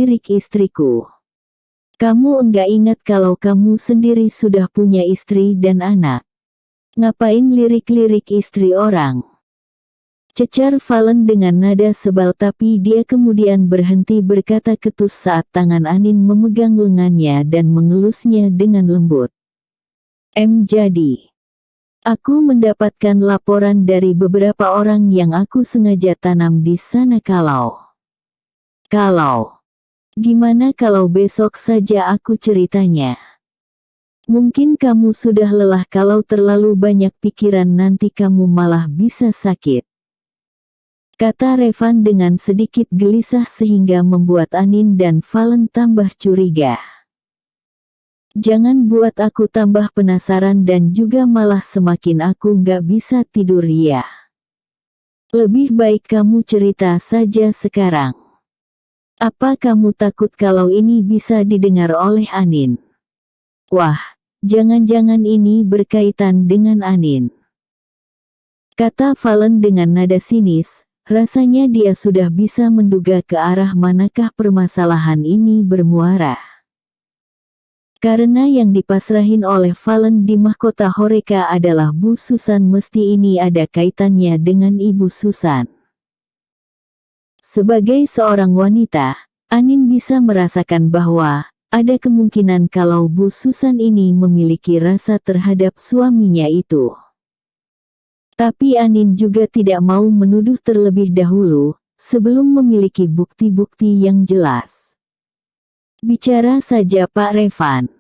lirik istriku. Kamu enggak ingat kalau kamu sendiri sudah punya istri dan anak? Ngapain lirik-lirik istri orang? Cecar Valen dengan nada sebal, tapi dia kemudian berhenti berkata ketus saat tangan Anin memegang lengannya dan mengelusnya dengan lembut. Jadi, aku mendapatkan laporan dari beberapa orang yang aku sengaja tanam di sana. Gimana kalau besok saja aku ceritanya? Mungkin kamu sudah lelah, kalau terlalu banyak pikiran nanti kamu malah bisa sakit, kata Revan dengan sedikit gelisah sehingga membuat Anin dan Valen tambah curiga. Jangan buat aku tambah penasaran dan juga malah semakin aku nggak bisa tidur ya. Lebih baik kamu cerita saja sekarang. Apa kamu takut kalau ini bisa didengar oleh Anin? Wah, jangan-jangan ini berkaitan dengan Anin, kata Valen dengan nada sinis. Rasanya dia sudah bisa menduga ke arah manakah permasalahan ini bermuara. Karena yang dipasrahin oleh Valen di mahkota Horeca adalah Bu Susan, mesti ini ada kaitannya dengan Ibu Susan. Sebagai seorang wanita, Anin bisa merasakan bahwa ada kemungkinan kalau Bu Susan ini memiliki rasa terhadap suaminya itu. Tapi Anin juga tidak mau menuduh terlebih dahulu, sebelum memiliki bukti-bukti yang jelas. Bicara saja Pak Revan.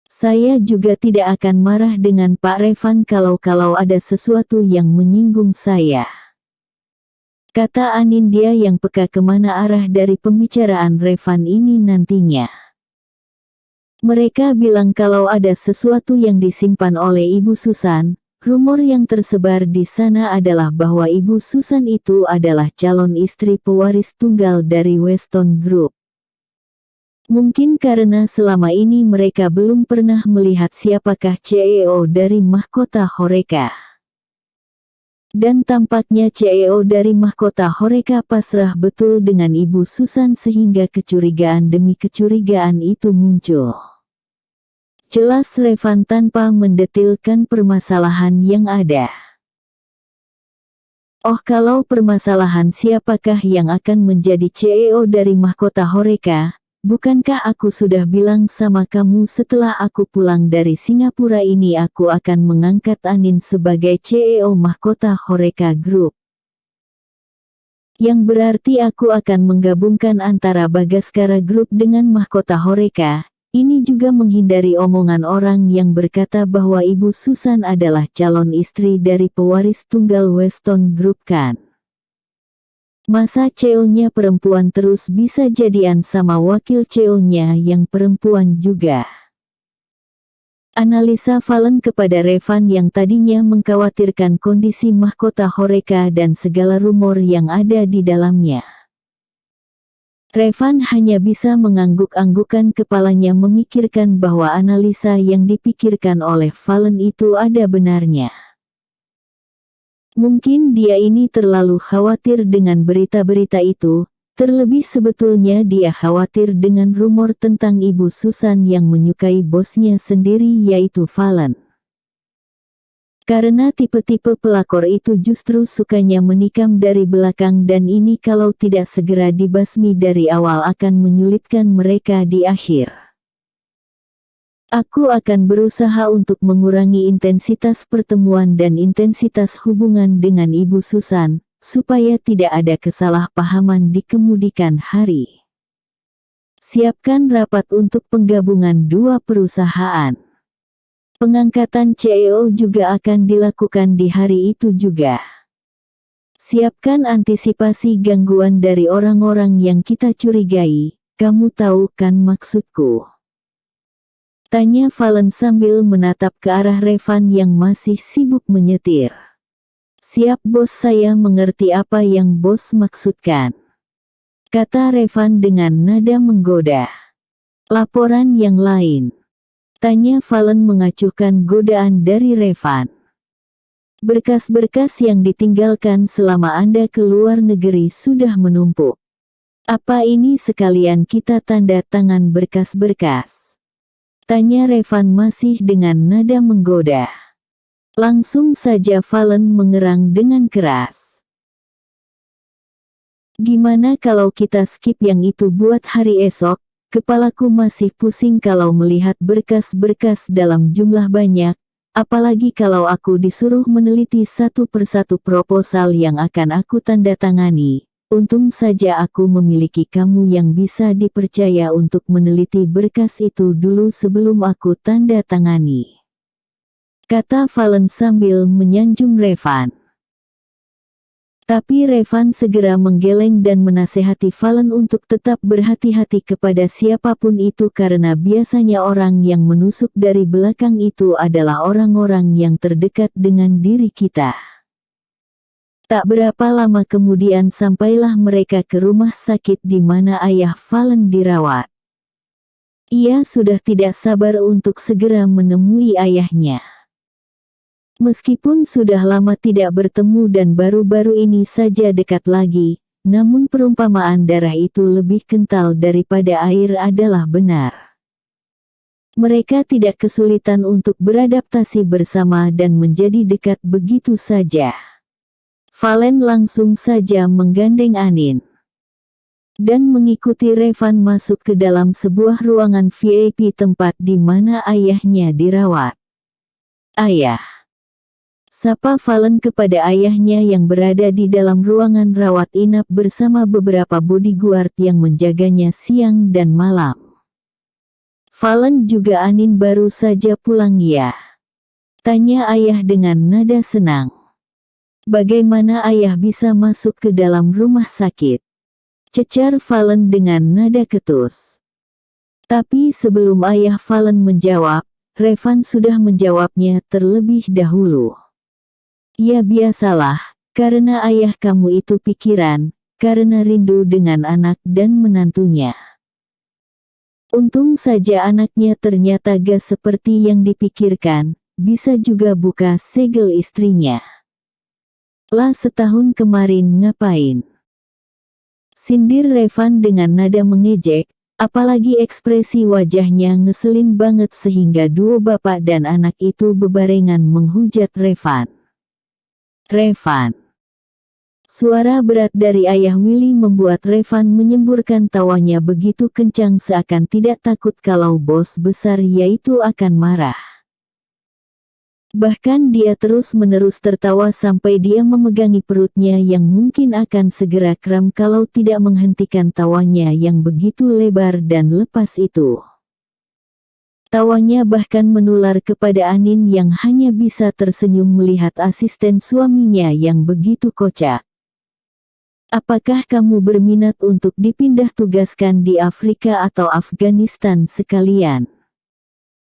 Saya juga tidak akan marah dengan Pak Revan kalau ada sesuatu yang menyinggung saya, kata Anin, dia yang peka kemana arah dari pembicaraan Revan ini nantinya. Mereka bilang kalau ada sesuatu yang disimpan oleh Ibu Susan. Rumor yang tersebar di sana adalah bahwa Ibu Susan itu adalah calon istri pewaris tunggal dari Weston Group. Mungkin karena selama ini mereka belum pernah melihat siapakah CEO dari mahkota Horeca. Dan tampaknya CEO dari mahkota Horeca pasrah betul dengan Ibu Susan sehingga kecurigaan demi kecurigaan itu muncul. Jelas Revan tanpa mendetilkan permasalahan yang ada. Oh, kalau permasalahan siapakah yang akan menjadi CEO dari mahkota Horeca, bukankah aku sudah bilang sama kamu setelah aku pulang dari Singapura ini aku akan mengangkat Anin sebagai CEO mahkota Horeca Group. Yang berarti aku akan menggabungkan antara Bagaskara Group dengan mahkota Horeca. Ini juga menghindari omongan orang yang berkata bahwa Ibu Susan adalah calon istri dari pewaris tunggal Weston Group kan. Masa CEO-nya perempuan terus bisa jadian sama wakil CEO-nya yang perempuan juga? Analisa Valen kepada Revan yang tadinya mengkhawatirkan kondisi mahkota Horeca dan segala rumor yang ada di dalamnya. Revan hanya bisa mengangguk-anggukan kepalanya memikirkan bahwa analisa yang dipikirkan oleh Valen itu ada benarnya. Mungkin dia ini terlalu khawatir dengan berita-berita itu, terlebih sebetulnya dia khawatir dengan rumor tentang Ibu Susan yang menyukai bosnya sendiri yaitu Valen. Karena tipe-tipe pelakor itu justru sukanya menikam dari belakang dan ini kalau tidak segera dibasmi dari awal akan menyulitkan mereka di akhir. Aku akan berusaha untuk mengurangi intensitas pertemuan dan intensitas hubungan dengan Ibu Susan, supaya tidak ada kesalahpahaman di kemudian hari. Siapkan rapat untuk penggabungan dua perusahaan. Pengangkatan CEO juga akan dilakukan di hari itu juga. Siapkan antisipasi gangguan dari orang-orang yang kita curigai, kamu tahu kan maksudku? Tanya Valen sambil menatap ke arah Revan yang masih sibuk menyetir. Siap bos, saya mengerti apa yang bos maksudkan, kata Revan dengan nada menggoda. Laporan yang lain? Tanya Valen mengacuhkan godaan dari Revan. Berkas-berkas yang ditinggalkan selama Anda ke luar negeri sudah menumpuk. Apa ini sekalian kita tanda tangan berkas-berkas? Tanya Revan masih dengan nada menggoda. Langsung saja Valen mengerang dengan keras. Gimana kalau kita skip yang itu buat hari esok? Kepalaku masih pusing kalau melihat berkas-berkas dalam jumlah banyak, apalagi kalau aku disuruh meneliti satu persatu proposal yang akan aku tanda tangani. Untung saja aku memiliki kamu yang bisa dipercaya untuk meneliti berkas itu dulu sebelum aku tanda tangani. Kata Valen sambil menyanjung Revan. Tapi Revan segera menggeleng dan menasehati Valen untuk tetap berhati-hati kepada siapapun itu karena biasanya orang yang menusuk dari belakang itu adalah orang-orang yang terdekat dengan diri kita. Tak berapa lama kemudian sampailah mereka ke rumah sakit di mana ayah Valen dirawat. Ia sudah tidak sabar untuk segera menemui ayahnya. Meskipun sudah lama tidak bertemu dan baru-baru ini saja dekat lagi, namun perumpamaan darah itu lebih kental daripada air adalah benar. Mereka tidak kesulitan untuk beradaptasi bersama dan menjadi dekat begitu saja. Valen langsung saja menggandeng Anin dan mengikuti Revan masuk ke dalam sebuah ruangan VIP tempat di mana ayahnya dirawat. Ayah. Sapa Valen kepada ayahnya yang berada di dalam ruangan rawat inap bersama beberapa bodyguard yang menjaganya siang dan malam. Valen juga Anin baru saja pulang ya? Tanya ayah dengan nada senang. Bagaimana ayah bisa masuk ke dalam rumah sakit? Cecar Valen dengan nada ketus. Tapi sebelum ayah Valen menjawab, Revan sudah menjawabnya terlebih dahulu. Ya biasalah, karena ayah kamu itu pikiran, karena rindu dengan anak dan menantunya. Untung saja anaknya ternyata gak seperti yang dipikirkan, bisa juga buka segel istrinya. Lah setahun kemarin ngapain? Sindir Revan dengan nada mengejek, apalagi ekspresi wajahnya ngeselin banget sehingga dua bapak dan anak itu bebarengan menghujat Revan. Revan. Suara berat dari ayah Willy membuat Revan menyemburkan tawanya begitu kencang seakan tidak takut kalau bos besar yaitu akan marah. Bahkan dia terus-menerus tertawa sampai dia memegangi perutnya yang mungkin akan segera kram kalau tidak menghentikan tawanya yang begitu lebar dan lepas itu. Tawanya bahkan menular kepada Anin yang hanya bisa tersenyum melihat asisten suaminya yang begitu kocak. Apakah kamu berminat untuk dipindah tugaskan di Afrika atau Afghanistan sekalian?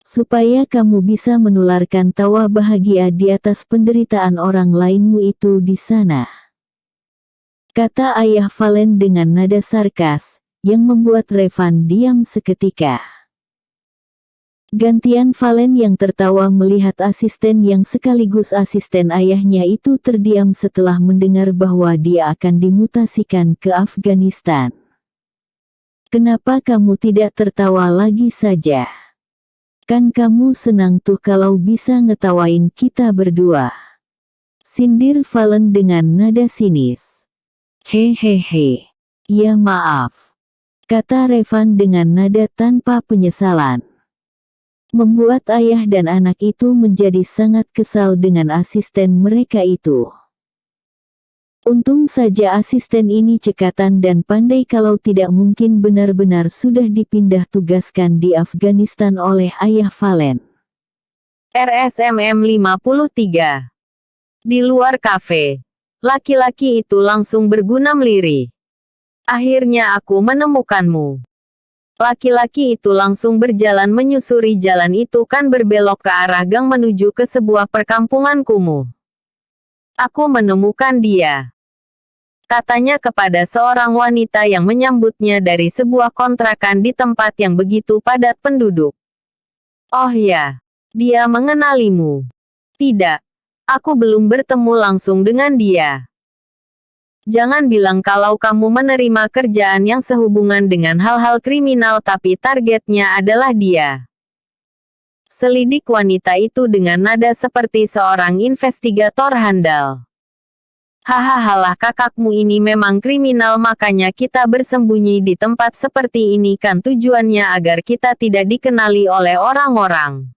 Supaya kamu bisa menularkan tawa bahagia di atas penderitaan orang lainmu itu di sana. Kata ayah Valen dengan nada sarkas, yang membuat Revan diam seketika. Gantian Valen yang tertawa melihat asisten yang sekaligus asisten ayahnya itu terdiam setelah mendengar bahwa dia akan dimutasikan ke Afghanistan. Kenapa kamu tidak tertawa lagi saja? Kan kamu senang tuh kalau bisa ngetawain kita berdua. Sindir Valen dengan nada sinis. Hehehe. Ya maaf. Kata Revan dengan nada tanpa penyesalan. Membuat ayah dan anak itu menjadi sangat kesal dengan asisten mereka itu. Untung saja asisten ini cekatan dan pandai kalau tidak mungkin benar-benar sudah dipindah tugaskan di Afghanistan oleh ayah Valen. RSMM 53. Di luar kafe, laki-laki itu langsung berguna lirih. Akhirnya aku menemukanmu. Laki-laki itu langsung berjalan menyusuri jalan itu kan berbelok ke arah gang menuju ke sebuah perkampungan kumuh. Aku menemukan dia. Katanya kepada seorang wanita yang menyambutnya dari sebuah kontrakan di tempat yang begitu padat penduduk. Oh ya, dia mengenalimu. Tidak, aku belum bertemu langsung dengan dia. Jangan bilang kalau kamu menerima kerjaan yang sehubungan dengan hal-hal kriminal tapi targetnya adalah dia. Selidik wanita itu dengan nada seperti seorang investigator handal. Hahaha, kakakmu ini memang kriminal, makanya kita bersembunyi di tempat seperti ini kan, tujuannya agar kita tidak dikenali oleh orang-orang.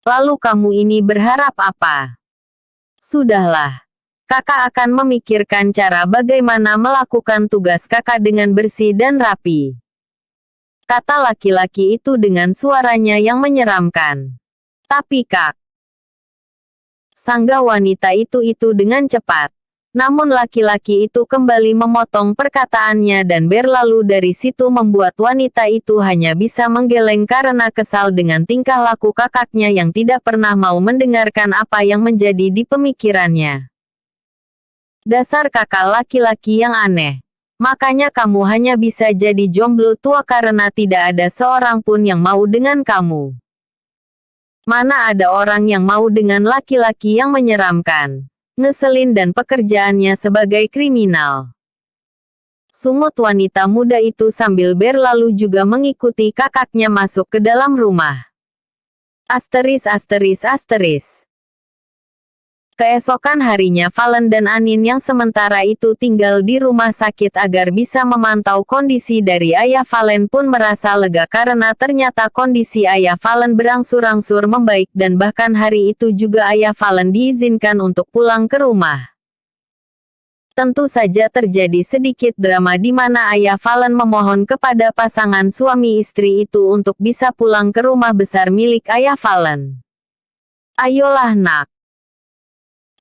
Lalu kamu ini berharap apa? Sudahlah. Kakak akan memikirkan cara bagaimana melakukan tugas kakak dengan bersih dan rapi. Kata laki-laki itu dengan suaranya yang menyeramkan. Tapi Kak, sanggah wanita itu dengan cepat. Namun laki-laki itu kembali memotong perkataannya dan berlalu dari situ, membuat wanita itu hanya bisa menggeleng karena kesal dengan tingkah laku kakaknya yang tidak pernah mau mendengarkan apa yang menjadi di pemikirannya. Dasar kakak laki-laki yang aneh. Makanya kamu hanya bisa jadi jomblo tua karena tidak ada seorang pun yang mau dengan kamu. Mana ada orang yang mau dengan laki-laki yang menyeramkan, ngeselin dan pekerjaannya sebagai kriminal. Sungut wanita muda itu sambil berlalu juga mengikuti kakaknya masuk ke dalam rumah. Asteris. Keesokan harinya Valen dan Anin yang sementara itu tinggal di rumah sakit agar bisa memantau kondisi dari ayah Valen pun merasa lega karena ternyata kondisi ayah Valen berangsur-angsur membaik dan bahkan hari itu juga ayah Valen diizinkan untuk pulang ke rumah. Tentu saja terjadi sedikit drama di mana ayah Valen memohon kepada pasangan suami istri itu untuk bisa pulang ke rumah besar milik ayah Valen. Ayolah nak.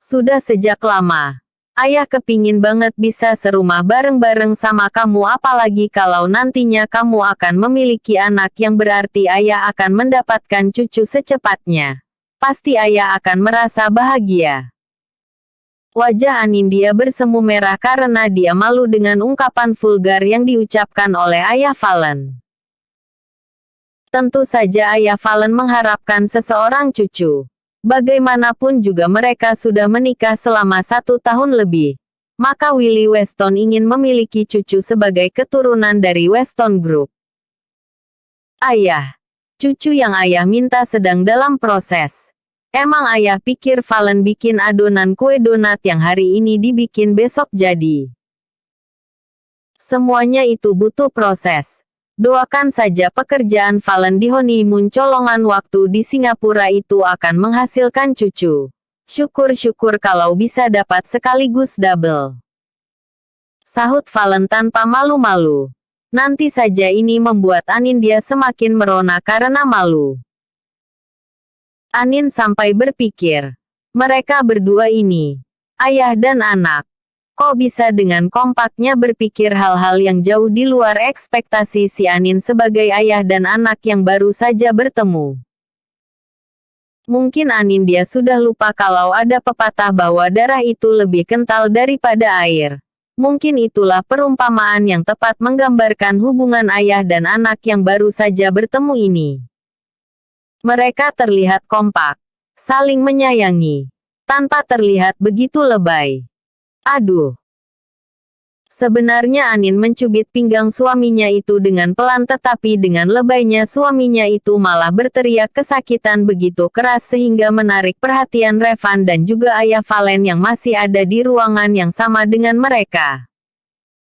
Sudah sejak lama. Ayah kepingin banget bisa serumah bareng-bareng sama kamu, apalagi kalau nantinya kamu akan memiliki anak yang berarti ayah akan mendapatkan cucu secepatnya. Pasti ayah akan merasa bahagia. Wajah Anindya bersemu merah karena dia malu dengan ungkapan vulgar yang diucapkan oleh ayah Valen. Tentu saja ayah Valen mengharapkan seseorang cucu. Bagaimanapun juga mereka sudah menikah selama 1 tahun lebih. Maka Willie Weston ingin memiliki cucu sebagai keturunan dari Weston Group. Ayah. Cucu yang ayah minta sedang dalam proses. Emang ayah pikir Valen bikin adonan kue donat yang hari ini dibikin besok jadi? Semuanya itu butuh proses. Doakan saja pekerjaan Valen di honeymoon colongan waktu di Singapura itu akan menghasilkan cucu. Syukur-syukur kalau bisa dapat sekaligus double. Sahut Valen tanpa malu-malu. Nanti saja, ini membuat Anindya semakin merona karena malu. Anin sampai berpikir, mereka berdua ini, ayah dan anak, kok bisa dengan kompaknya berpikir hal-hal yang jauh di luar ekspektasi si Anin sebagai ayah dan anak yang baru saja bertemu. Mungkin Anindya sudah lupa kalau ada pepatah bahwa darah itu lebih kental daripada air. Mungkin itulah perumpamaan yang tepat menggambarkan hubungan ayah dan anak yang baru saja bertemu ini. Mereka terlihat kompak, saling menyayangi, tanpa terlihat begitu lebay. Aduh. Sebenarnya Anin mencubit pinggang suaminya itu dengan pelan, tetapi dengan lebaynya suaminya itu malah berteriak kesakitan begitu keras sehingga menarik perhatian Revan dan juga ayah Valen yang masih ada di ruangan yang sama dengan mereka.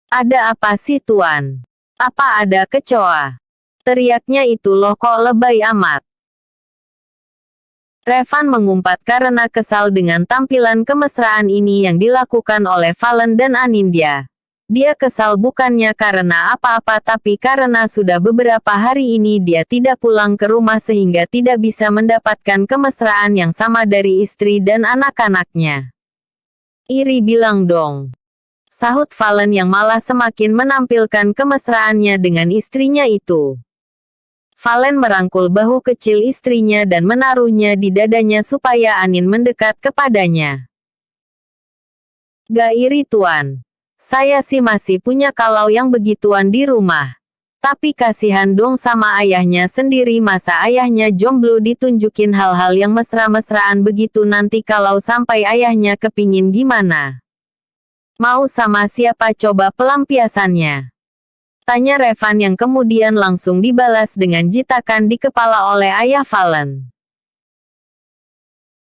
Ada apa sih Tuan? Apa ada kecoa? Teriaknya itu loh, kok lebay amat. Revan mengumpat karena kesal dengan tampilan kemesraan ini yang dilakukan oleh Valen dan Anindya. Dia kesal bukannya karena apa-apa tapi karena sudah beberapa hari ini dia tidak pulang ke rumah sehingga tidak bisa mendapatkan kemesraan yang sama dari istri dan anak-anaknya. Iri bilang dong. Sahut Valen yang malah semakin menampilkan kemesraannya dengan istrinya itu. Valen merangkul bahu kecil istrinya dan menaruhnya di dadanya supaya Anin mendekat kepadanya. Gak iri Tuan. Saya sih masih punya kalau yang begituan di rumah. Tapi kasihan dong sama ayahnya sendiri, masa ayahnya jomblo ditunjukin hal-hal yang mesra-mesraan begitu, nanti kalau sampai ayahnya kepingin gimana? Mau sama siapa coba pelampiasannya? Tanya Revan yang kemudian langsung dibalas dengan jitakan di kepala oleh ayah Valen.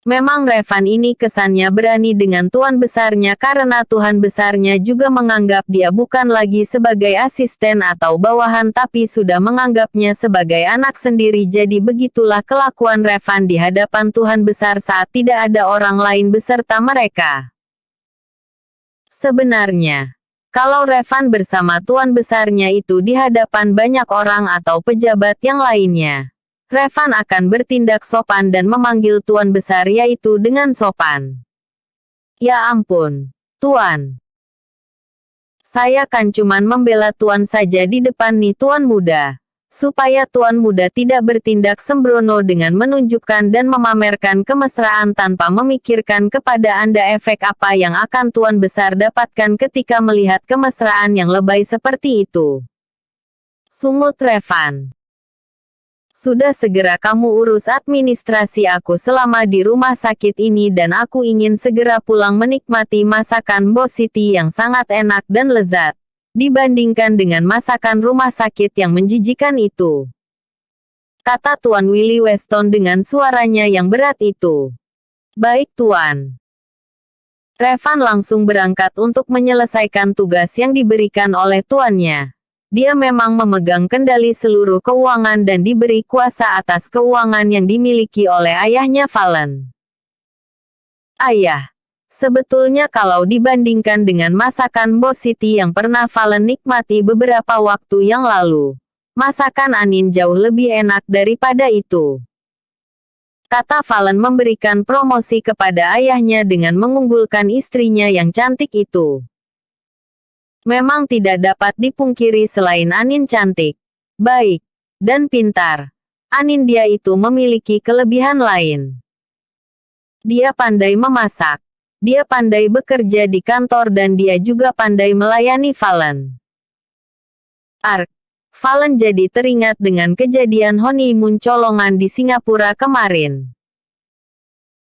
Memang Revan ini kesannya berani dengan tuan besarnya karena tuan besarnya juga menganggap dia bukan lagi sebagai asisten atau bawahan tapi sudah menganggapnya sebagai anak sendiri. Jadi begitulah kelakuan Revan di hadapan tuan besar saat tidak ada orang lain beserta mereka. Sebenarnya, kalau Revan bersama tuan besarnya itu di hadapan banyak orang atau pejabat yang lainnya, Revan akan bertindak sopan dan memanggil tuan besar yaitu dengan sopan. Ya ampun, tuan. Saya kan cuman membela tuan saja di depan nih tuan muda. Supaya tuan muda tidak bertindak sembrono dengan menunjukkan dan memamerkan kemesraan tanpa memikirkan kepada Anda efek apa yang akan tuan besar dapatkan ketika melihat kemesraan yang lebay seperti itu. Sungut Revan. Sudah segera kamu urus administrasi aku selama di rumah sakit ini dan aku ingin segera pulang menikmati masakan Bos Siti yang sangat enak dan lezat, dibandingkan dengan masakan rumah sakit yang menjijikan itu. Kata Tuan Willie Weston dengan suaranya yang berat itu. Baik Tuan. Revan langsung berangkat untuk menyelesaikan tugas yang diberikan oleh tuannya. Dia memang memegang kendali seluruh keuangan dan diberi kuasa atas keuangan yang dimiliki oleh ayahnya Valen. Ayah, sebetulnya kalau dibandingkan dengan masakan Bos Siti yang pernah Valen nikmati beberapa waktu yang lalu, masakan Anin jauh lebih enak daripada itu. Kata Valen memberikan promosi kepada ayahnya dengan mengunggulkan istrinya yang cantik itu. Memang tidak dapat dipungkiri selain Anin cantik, baik, dan pintar. Anin dia itu memiliki kelebihan lain. Dia pandai memasak. Dia pandai bekerja di kantor dan dia juga pandai melayani Valen. Valen jadi teringat dengan kejadian honeymoon colongan di Singapura kemarin.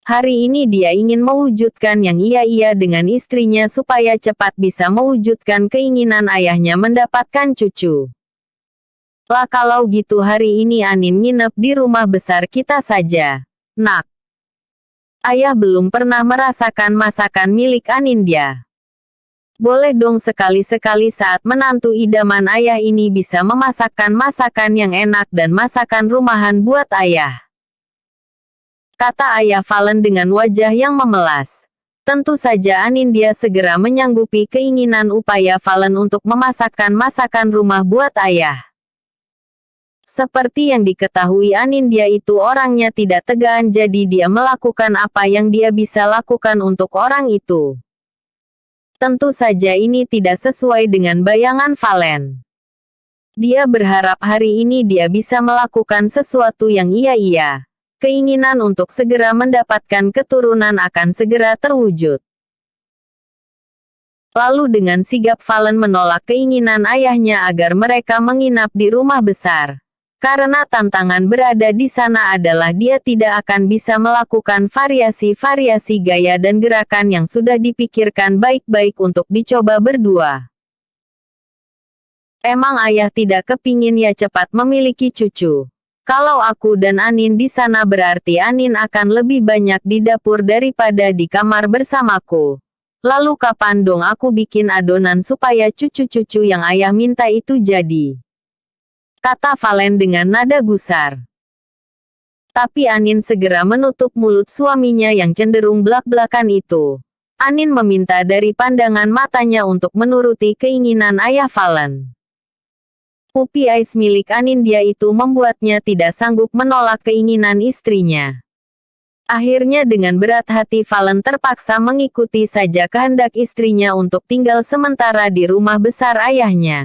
Hari ini dia ingin mewujudkan yang iya-iya dengan istrinya supaya cepat bisa mewujudkan keinginan ayahnya mendapatkan cucu. Lah kalau gitu hari ini Anin nginep di rumah besar kita saja, nak. Ayah belum pernah merasakan masakan milik Anin dia. Boleh dong sekali-sekali saat menantu idaman ayah ini bisa memasakkan masakan yang enak dan masakan rumahan buat ayah. Kata ayah Valen dengan wajah yang memelas. Tentu saja Anin dia segera menyanggupi keinginan upaya Valen untuk memasakkan masakan rumah buat ayah. Seperti yang diketahui Anin dia itu orangnya tidak tegaan jadi dia melakukan apa yang dia bisa lakukan untuk orang itu. Tentu saja ini tidak sesuai dengan bayangan Valen. Dia berharap hari ini dia bisa melakukan sesuatu yang iya-iya. Keinginan untuk segera mendapatkan keturunan akan segera terwujud. Lalu dengan sigap Valen menolak keinginan ayahnya agar mereka menginap di rumah besar. Karena tantangan berada di sana adalah dia tidak akan bisa melakukan variasi-variasi gaya dan gerakan yang sudah dipikirkan baik-baik untuk dicoba berdua. Emang ayah tidak kepingin ya cepat memiliki cucu. Kalau aku dan Anin di sana berarti Anin akan lebih banyak di dapur daripada di kamar bersamaku. Lalu kapan dong aku bikin adonan supaya cucu-cucu yang ayah minta itu jadi? Kata Valen dengan nada gusar. Tapi Anin segera menutup mulut suaminya yang cenderung belak-belakan itu. Anin meminta dari pandangan matanya untuk menuruti keinginan ayah Valen. Pupi ais milik Anin dia itu membuatnya tidak sanggup menolak keinginan istrinya. Akhirnya dengan berat hati Valen terpaksa mengikuti saja kehendak istrinya untuk tinggal sementara di rumah besar ayahnya.